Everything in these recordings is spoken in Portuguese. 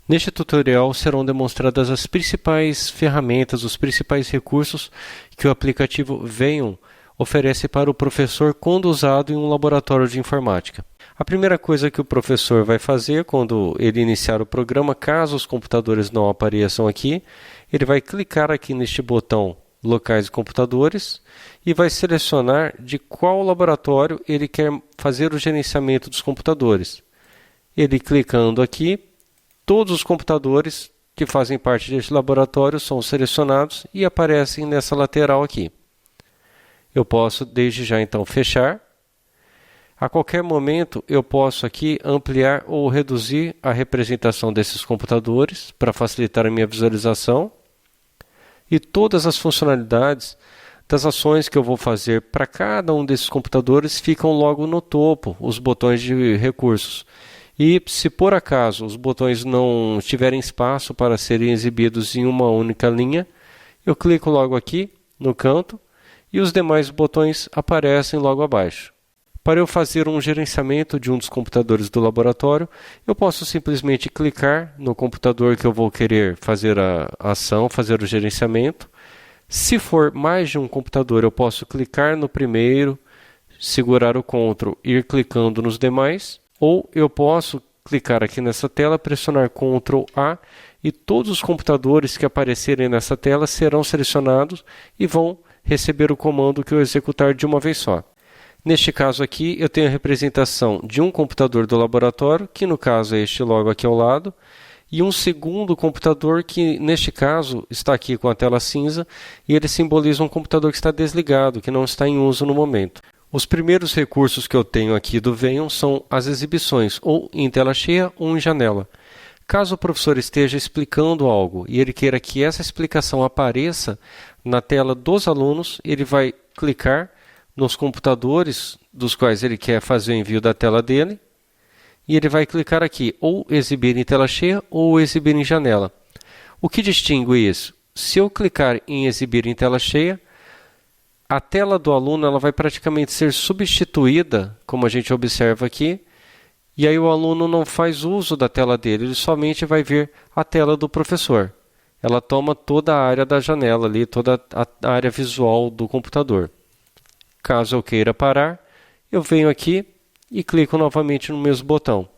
Neste tutorial serão demonstradas as principais ferramentas, os principais recursos que o aplicativo Venham oferece para o professor quando usado em um laboratório de informática. A primeira coisa que o professor vai fazer quando ele iniciar o programa, caso os computadores não apareçam aqui, ele vai clicar aqui neste botão Locais de computadores e vai selecionar de qual laboratório ele quer fazer o gerenciamento dos computadores. Ele clicando aqui, todos os computadores que fazem parte deste laboratório são selecionados e aparecem nessa lateral aqui. Eu posso desde já então fechar. A qualquer momento eu posso aqui ampliar ou reduzir a representação desses computadores para facilitar a minha visualização. E todas as funcionalidades das ações que eu vou fazer para cada um desses computadores ficam logo no topo, os botões de recursos. E se por acaso os botões não tiverem espaço para serem exibidos em uma única linha, eu clico logo aqui no canto e os demais botões aparecem logo abaixo. Para eu fazer um gerenciamento de um dos computadores do laboratório, eu posso simplesmente clicar no computador que eu vou querer fazer a ação, fazer o gerenciamento. Se for mais de um computador, eu posso clicar no primeiro, segurar o Ctrl e ir clicando nos demais. Ou eu posso clicar aqui nessa tela, pressionar Ctrl A e todos os computadores que aparecerem nessa tela serão selecionados e vão receber o comando que eu executar de uma vez só. Neste caso aqui, eu tenho a representação de um computador do laboratório, que no caso é este logo aqui ao lado, e um segundo computador que, neste caso, está aqui com a tela cinza, e ele simboliza um computador que está desligado, que não está em uso no momento. Os primeiros recursos que eu tenho aqui do Venham são as exibições, ou em tela cheia ou em janela. Caso o professor esteja explicando algo e ele queira que essa explicação apareça na tela dos alunos, ele vai clicar nos computadores dos quais ele quer fazer o envio da tela dele, e ele vai clicar aqui, ou exibir em tela cheia, ou exibir em janela. O que distingue isso? Se eu clicar em exibir em tela cheia, a tela do aluno ela vai praticamente ser substituída, como a gente observa aqui, e aí o aluno não faz uso da tela dele, ele somente vai ver a tela do professor. Ela toma toda a área da janela ali, toda a área visual do computador. Caso eu queira parar, eu venho aqui e clico novamente no mesmo botão.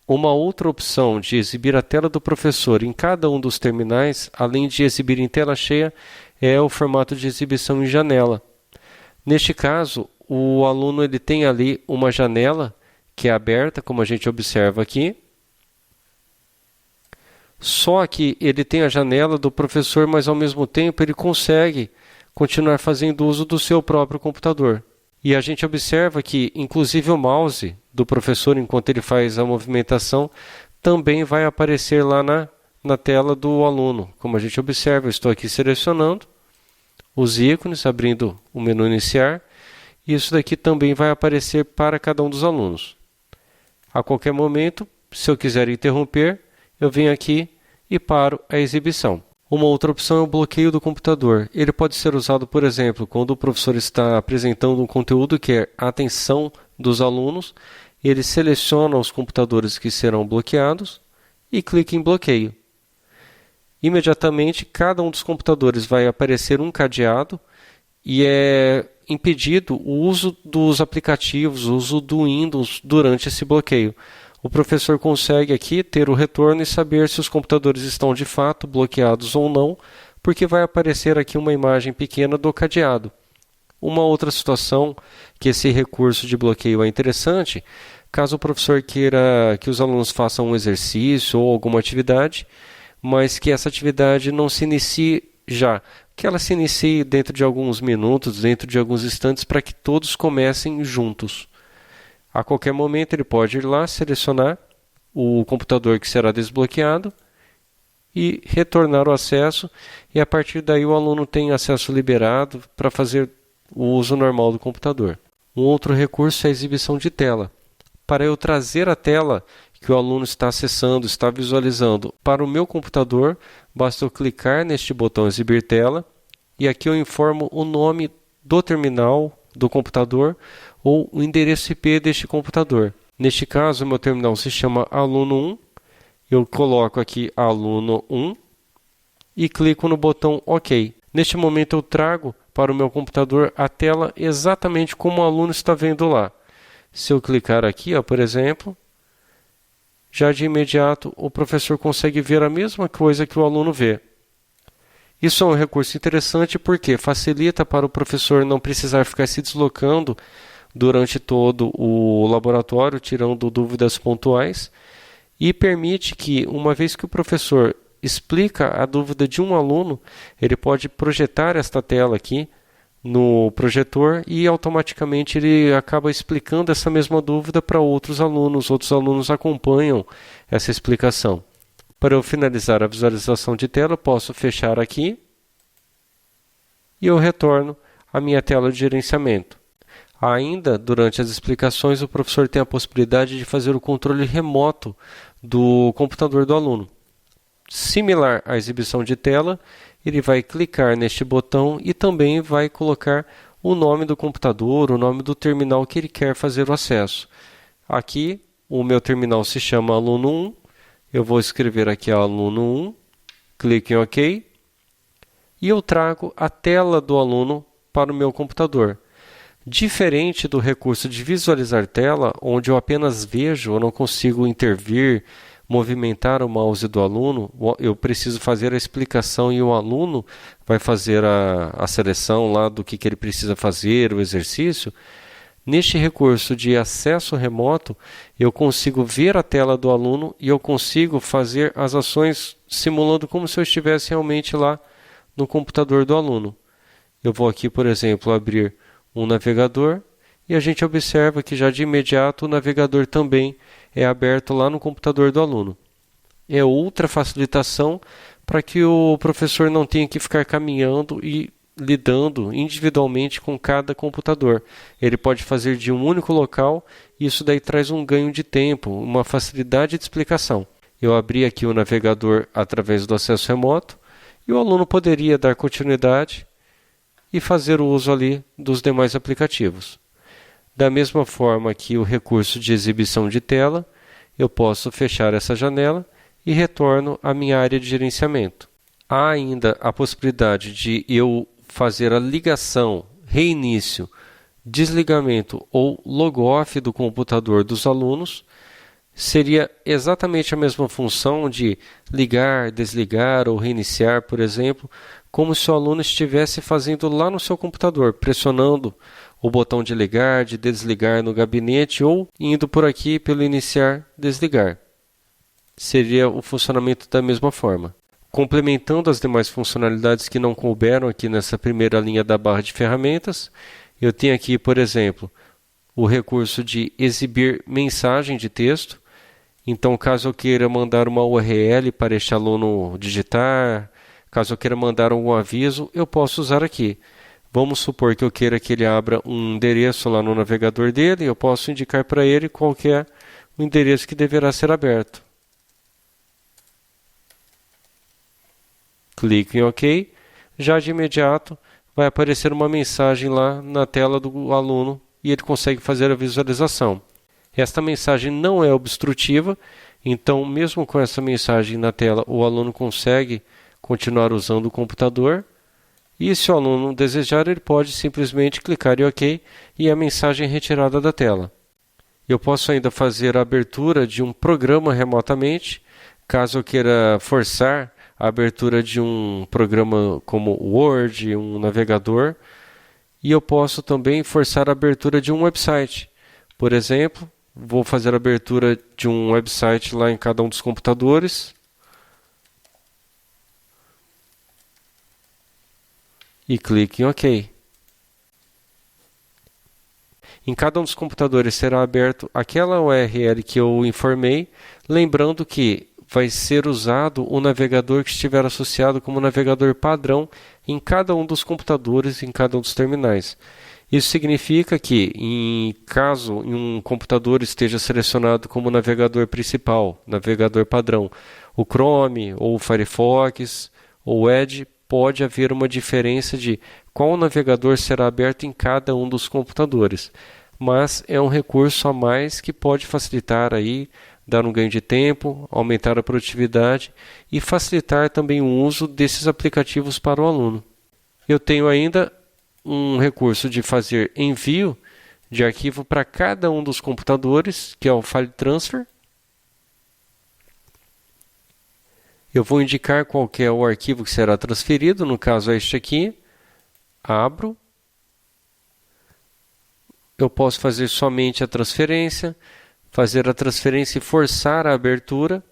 Uma outra opção de exibir a tela do professor em cada um dos terminais, além de exibir em tela cheia, é o formato de exibição em janela. Neste caso, o aluno ele tem ali uma janela que é aberta, como a gente observa aqui. Só que ele tem a janela do professor, mas ao mesmo tempo ele consegue continuar fazendo uso do seu próprio computador. E a gente observa que, inclusive, o mouse do professor, enquanto ele faz a movimentação, também vai aparecer lá na tela do aluno. Como a gente observa, eu estou aqui selecionando os ícones, abrindo o menu iniciar, e isso daqui também vai aparecer para cada um dos alunos. A qualquer momento, se eu quiser interromper, eu venho aqui e paro a exibição. Uma outra opção é o bloqueio do computador. Ele pode ser usado, por exemplo, quando o professor está apresentando um conteúdo que é a atenção dos alunos, ele seleciona os computadores que serão bloqueados e clica em bloqueio. Imediatamente, cada um dos computadores vai aparecer um cadeado e é impedido o uso dos aplicativos, o uso do Windows durante esse bloqueio. O professor consegue aqui ter o retorno e saber se os computadores estão de fato bloqueados ou não, porque vai aparecer aqui uma imagem pequena do cadeado. Uma outra situação que esse recurso de bloqueio é interessante, caso o professor queira que os alunos façam um exercício ou alguma atividade, mas que essa atividade não se inicie já, que ela se inicie dentro de alguns minutos, dentro de alguns instantes, para que todos comecem juntos. A qualquer momento ele pode ir lá, selecionar o computador que será desbloqueado e retornar o acesso, e a partir daí o aluno tem acesso liberado para fazer o uso normal do computador. Um outro recurso é a exibição de tela. Para eu trazer a tela que o aluno está acessando, está visualizando para o meu computador, basta eu clicar neste botão exibir tela e aqui eu informo o nome do terminal do computador ou o endereço IP deste computador. Neste caso, o meu terminal se chama aluno1 eu coloco aqui aluno 1 e clico no botão OK. Neste momento eu trago para o meu computador a tela exatamente como o aluno está vendo lá. Se eu clicar aqui, por exemplo, já de imediato o professor consegue ver a mesma coisa que o aluno vê. Isso é um recurso interessante porque facilita para o professor não precisar ficar se deslocando durante todo o laboratório, tirando dúvidas pontuais, e permite que, uma vez que o professor explica a dúvida de um aluno, ele pode projetar esta tela aqui no projetor e automaticamente ele acaba explicando essa mesma dúvida para outros alunos acompanham essa explicação. Para eu finalizar a visualização de tela, eu posso fechar aqui e eu retorno à minha tela de gerenciamento. Ainda, durante as explicações, o professor tem a possibilidade de fazer o controle remoto do computador do aluno. Similar à exibição de tela, ele vai clicar neste botão e também vai colocar o nome do computador, o nome do terminal que ele quer fazer o acesso. Aqui, o meu terminal se chama aluno 1. Eu vou escrever aqui aluno 1, clique em OK, e eu trago a tela do aluno para o meu computador. Diferente do recurso de visualizar tela, onde eu apenas vejo, eu não consigo intervir, movimentar o mouse do aluno, eu preciso fazer a explicação e o aluno vai fazer a seleção lá do que ele precisa fazer, o exercício. Neste recurso de acesso remoto, eu consigo ver a tela do aluno e eu consigo fazer as ações simulando como se eu estivesse realmente lá no computador do aluno. Eu vou aqui, por exemplo, abrir um navegador e a gente observa que já de imediato o navegador também é aberto lá no computador do aluno. É outra facilitação para que o professor não tenha que ficar caminhando e lidando individualmente com cada computador. Ele pode fazer de um único local e isso daí traz um ganho de tempo, uma facilidade de explicação. Eu abri aqui o navegador através do acesso remoto e o aluno poderia dar continuidade e fazer o uso ali dos demais aplicativos. Da mesma forma que o recurso de exibição de tela, eu posso fechar essa janela e retorno à minha área de gerenciamento. Há ainda a possibilidade de eu fazer a ligação, reinício, desligamento ou logoff do computador dos alunos. Seria exatamente a mesma função de ligar, desligar ou reiniciar, por exemplo, como se o aluno estivesse fazendo lá no seu computador, pressionando o botão de ligar, de desligar no gabinete ou indo por aqui pelo iniciar, desligar. Seria o funcionamento da mesma forma. Complementando as demais funcionalidades que não couberam aqui nessa primeira linha da barra de ferramentas, eu tenho aqui, por exemplo, o recurso de exibir mensagem de texto. Então, caso eu queira mandar uma URL para este aluno digitar, caso eu queira mandar algum aviso, eu posso usar aqui. Vamos supor que eu queira que ele abra um endereço lá no navegador dele, eu posso indicar para ele qual que é o endereço que deverá ser aberto. Clique em OK. Já de imediato vai aparecer uma mensagem lá na tela do aluno e ele consegue fazer a visualização. Esta mensagem não é obstrutiva, então mesmo com essa mensagem na tela, o aluno consegue continuar usando o computador. E se o aluno desejar, ele pode simplesmente clicar em OK e a mensagem é retirada da tela. Eu posso ainda fazer a abertura de um programa remotamente, caso eu queira forçar a abertura de um programa como Word, um navegador, e eu posso também forçar a abertura de um website. Por exemplo, vou fazer a abertura de um website lá em cada um dos computadores. E clique em OK. Em cada um dos computadores será aberto aquela URL que eu informei, lembrando que vai ser usado o navegador que estiver associado como navegador padrão em cada um dos computadores, em cada um dos terminais. Isso significa que, caso um computador esteja selecionado como navegador principal, navegador padrão, o Chrome, ou o Firefox, ou o Edge, pode haver uma diferença de qual navegador será aberto em cada um dos computadores. Mas é um recurso a mais que pode facilitar aí dar um ganho de tempo, aumentar a produtividade e facilitar também o uso desses aplicativos para o aluno. Eu tenho ainda um recurso de fazer envio de arquivo para cada um dos computadores, que é o File Transfer. Eu vou indicar qual que é o arquivo que será transferido, no caso é este aqui. Abro. Eu posso fazer somente a transferência, fazer a transferência e forçar a abertura.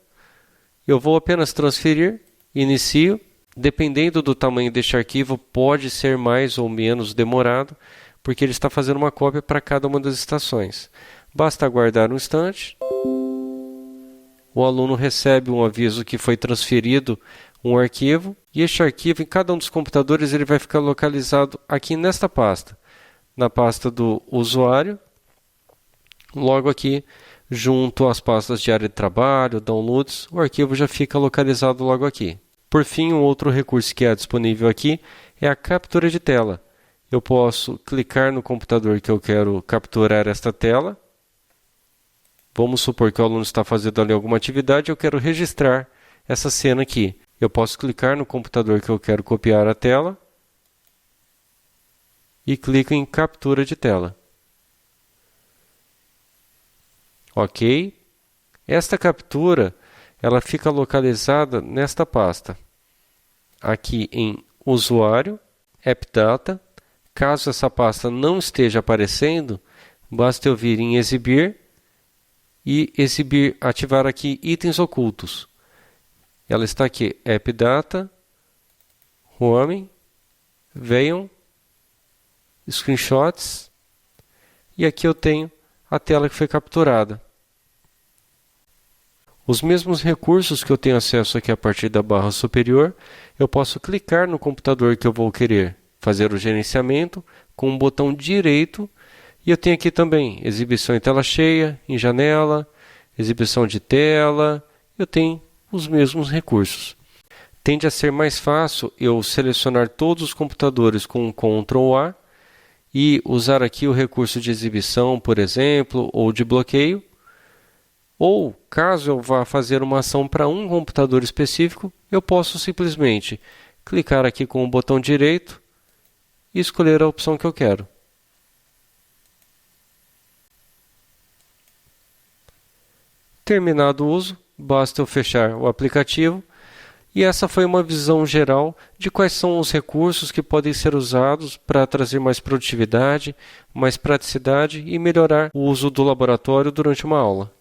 Eu vou apenas transferir, inicio. Dependendo do tamanho deste arquivo, pode ser mais ou menos demorado, porque ele está fazendo uma cópia para cada uma das estações. Basta aguardar um instante. O aluno recebe um aviso que foi transferido um arquivo, e este arquivo, em cada um dos computadores, ele vai ficar localizado aqui nesta pasta, na pasta do usuário, logo aqui, junto às pastas de área de trabalho, downloads, o arquivo já fica localizado logo aqui. Por fim, um outro recurso que é disponível aqui é a captura de tela. Eu posso clicar no computador que eu quero capturar esta tela. Vamos supor que o aluno está fazendo ali alguma atividade e eu quero registrar essa cena aqui. Eu posso clicar no computador que eu quero copiar a tela e clico em captura de tela. Ok. Esta captura ela fica localizada nesta pasta. Aqui em usuário, AppData. Caso essa pasta não esteja aparecendo, basta eu vir em exibir e ativar aqui itens ocultos. Ela está aqui, AppData, Home, venham, Screenshots, e aqui eu tenho a tela que foi capturada. Os mesmos recursos que eu tenho acesso aqui a partir da barra superior, eu posso clicar no computador que eu vou querer fazer o gerenciamento com um botão direito, e eu tenho aqui também exibição em tela cheia, em janela, exibição de tela, eu tenho os mesmos recursos. Tende a ser mais fácil eu selecionar todos os computadores com um Ctrl A e usar aqui o recurso de exibição, por exemplo, ou de bloqueio. Ou, caso eu vá fazer uma ação para um computador específico, eu posso simplesmente clicar aqui com o botão direito e escolher a opção que eu quero. Terminado o uso, basta eu fechar o aplicativo. E essa foi uma visão geral de quais são os recursos que podem ser usados para trazer mais produtividade, mais praticidade e melhorar o uso do laboratório durante uma aula.